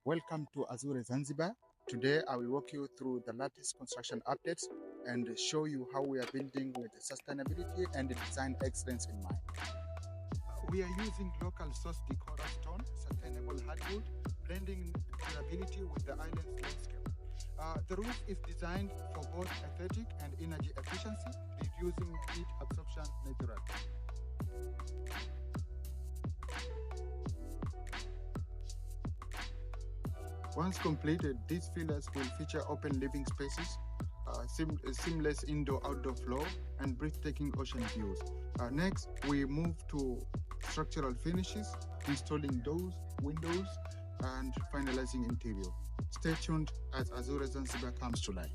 Welcome to Azure Zanzibar. Today I will walk you through the latest construction updates and show you how we are building with sustainability and design excellence in mind. We are using local source decor stone, sustainable hardwood, blending durability with the island's landscape. The roof is designed for both aesthetic and energy efficiency, reducing heat absorption naturally. Once completed, these villas will feature open living spaces, seamless indoor-outdoor flow, and breathtaking ocean views. Next, we move to structural finishes, installing doors, windows, and finalizing interior. Stay tuned as Azure Zanzibar comes to life.